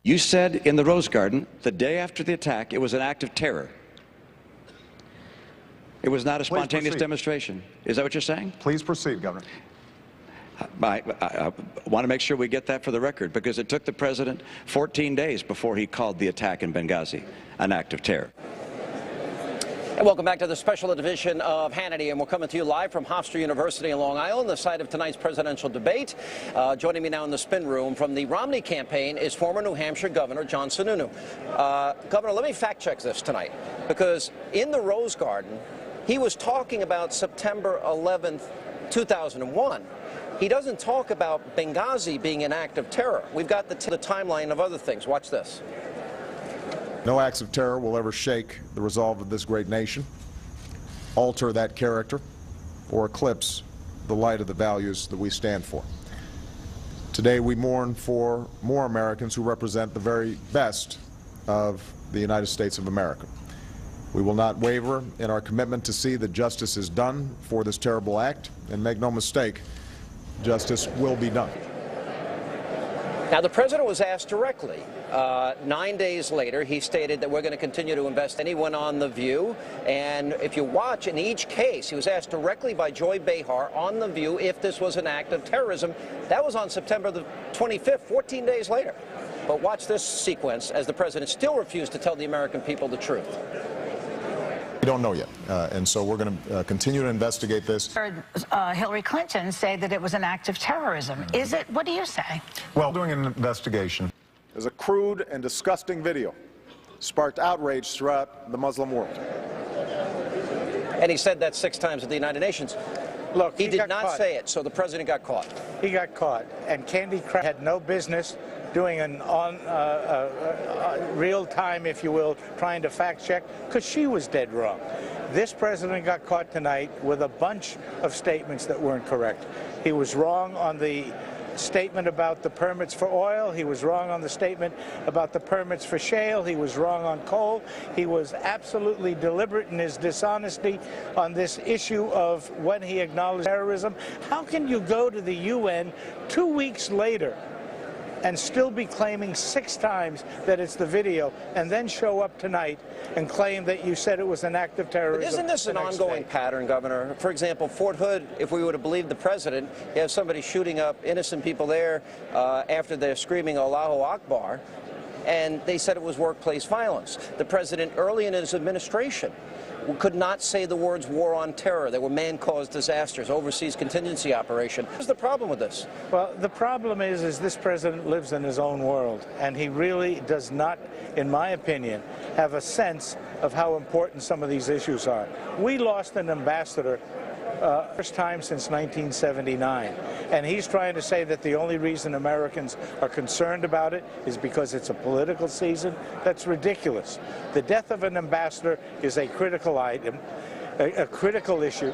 You said in the Rose Garden, the day after the attack, it was an act of terror. It was not a spontaneous demonstration. Is that what you're saying? Please proceed, Governor. I want to make sure we get that for the record, because it took the president 14 days before he called the attack in Benghazi an act of terror. And welcome back to the special edition of Hannity, and we're coming to you live from Hofstra University in Long Island, the site of tonight's presidential debate. Joining me now in the spin room from the Romney campaign is former New Hampshire Governor John Sununu. Governor, let me fact check this tonight, because in the Rose Garden, he was talking about September 11th, 2001. He doesn't talk about Benghazi being an act of terror. We've got the timeline of other things. Watch this. No acts of terror will ever shake the resolve of this great nation, alter that character, or eclipse the light of the values that we stand for. Today we mourn for more Americans who represent the very best of the United States of America. We will not waver in our commitment to see that justice is done for this terrible act, and make no mistake, justice will be done. Now, the president was asked directly. 9 days later, he stated that we're going to continue to invest. And he went on The View. And if you watch, in each case, he was asked directly by Joy Behar on The View if this was an act of terrorism. That was on September the 25th, 14 days later. But watch this sequence as the president still refused to tell the American people the truth. We don't know yet, and so we're going to continue to investigate this. Heard Hillary Clinton say that it was an act of terrorism. Is it? What do you say? Well, doing an investigation. There's a crude and disgusting video sparked outrage throughout the Muslim world. And he said that 6 times at the United Nations. Look, he did not say it, so the president got caught. He got caught, and Candy Crush had no business doing an real time, if you will, trying to fact check, because she was dead wrong. This president got caught tonight with a bunch of statements that weren't correct. He was wrong on the statement about the permits for oil. He was wrong on the statement about the permits for shale. He was wrong on coal. He was absolutely deliberate in his dishonesty on this issue of when he acknowledged terrorism. How can you go to the UN 2 weeks later and still be claiming 6 times that it's the video, and then show up tonight and claim that you said it was an act of terrorism? But isn't this an ongoing pattern, Governor? For example, Fort Hood, if we would have believed the president, you have somebody shooting up innocent people there after they're screaming Allahu Akbar, and they said it was workplace violence. The president, early in his administration, could not say the words war on terror. They were man-caused disasters, overseas contingency operation. What's the problem with this? Well, the problem is this president lives in his own world, and he really does not, in my opinion, have a sense of how important some of these issues are. We lost an ambassador first time since 1979, and he's trying to say that the only reason Americans are concerned about it is because it's a political season. That's ridiculous. The death of an ambassador is a critical item, a critical issue.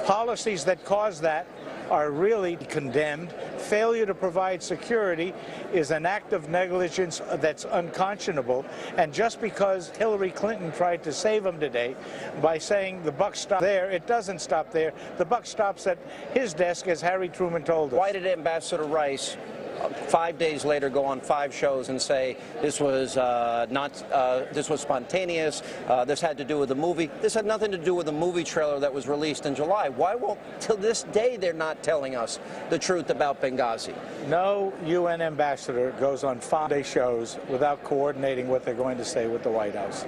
Policies that cause that are really condemned. Failure to provide security is an act of negligence that's unconscionable. And just because Hillary Clinton tried to save him today by saying the buck stops there, it doesn't stop there. The buck stops at his desk, as Harry Truman told us. Why did Ambassador Rice 5 days later go on 5 shows and say this was this was spontaneous, this had to do with the movie? This had nothing to do with the movie trailer that was released in July. Why won't, till this day, they're not telling us the truth about Benghazi? No UN ambassador goes on 5-day shows without coordinating what they're going to say with the White House.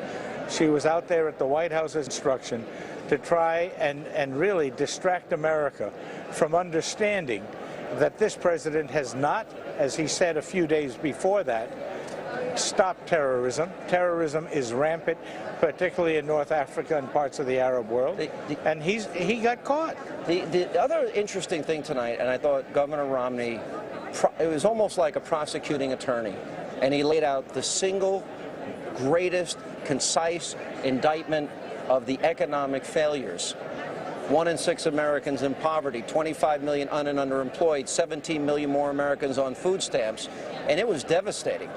She was out there at the White House's instruction to try and really distract America from understanding that this president has not, as he said a few days before that, stopped terrorism. Terrorism is rampant, particularly in North Africa and parts of the Arab world, and he got caught. The other interesting thing tonight, and I thought Governor Romney, it was almost like a prosecuting attorney, and he laid out the single greatest concise indictment of the economic failures. 1 in 6 Americans in poverty, 25 million un- and underemployed, 17 million more Americans on food stamps, and it was devastating.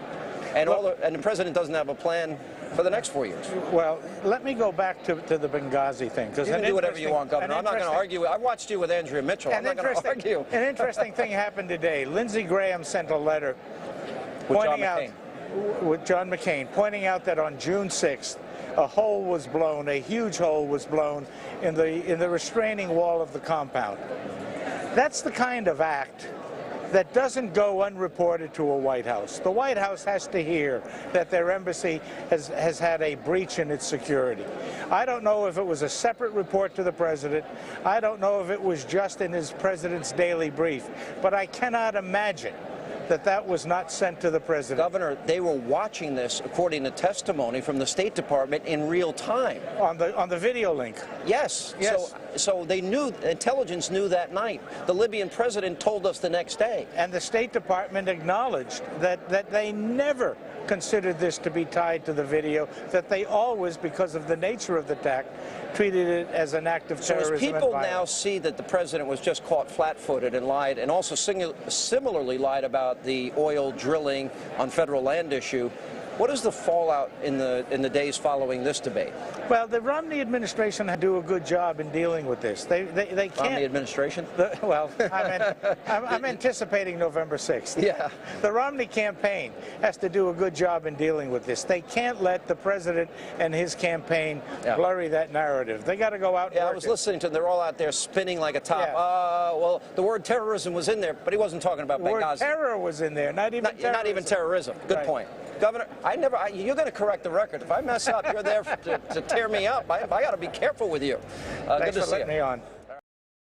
And, and the president doesn't have a plan for the next 4 years. Well, let me go back to the Benghazi thing. You can do whatever you want, Governor. I'm not going to argue. I watched you with Andrea Mitchell. I'm not going to argue. An interesting thing happened today. Lindsey Graham sent a letter pointing out with John McCain, pointing out that on June 6th, a hole was blown, a huge hole was blown in the restraining wall of the compound. That's the kind of act that doesn't go unreported to a White House. The White House has to hear that their embassy has had a breach in its security. I don't know if it was a separate report to the president. I don't know if it was just in his president's daily brief. But I cannot imagine that was not sent to the president. Governor, they were watching this, according to testimony from the State Department, in real time. On the video link. Yes. Yes. So they knew, intelligence knew that night. The Libyan president told us the next day. And the State Department acknowledged that they never considered this to be tied to the video, that they always, because of the nature of the attack, treated it as an act of terrorism. So as people now see that the president was just caught flat-footed and lied, and also similarly lied about the oil drilling on federal land issue, what is the fallout in the days following this debate? Well, the Romney administration had to do a good job in dealing with this. They can't. Romney administration? I'm anticipating November 6th. Yeah. The Romney campaign has to do a good job in dealing with this. They can't let the president and his campaign blurry that narrative. They got to go out and work I was listening to them. They're all out there spinning like a top. Yeah. Well, the word terrorism was in there, but he wasn't talking about Benghazi. The word terror was in there, not even terrorism. Good point. Governor, you're going to correct the record. If I mess up, you're there to tear me up. I got to be careful with you. Thanks good to for see letting you. me on.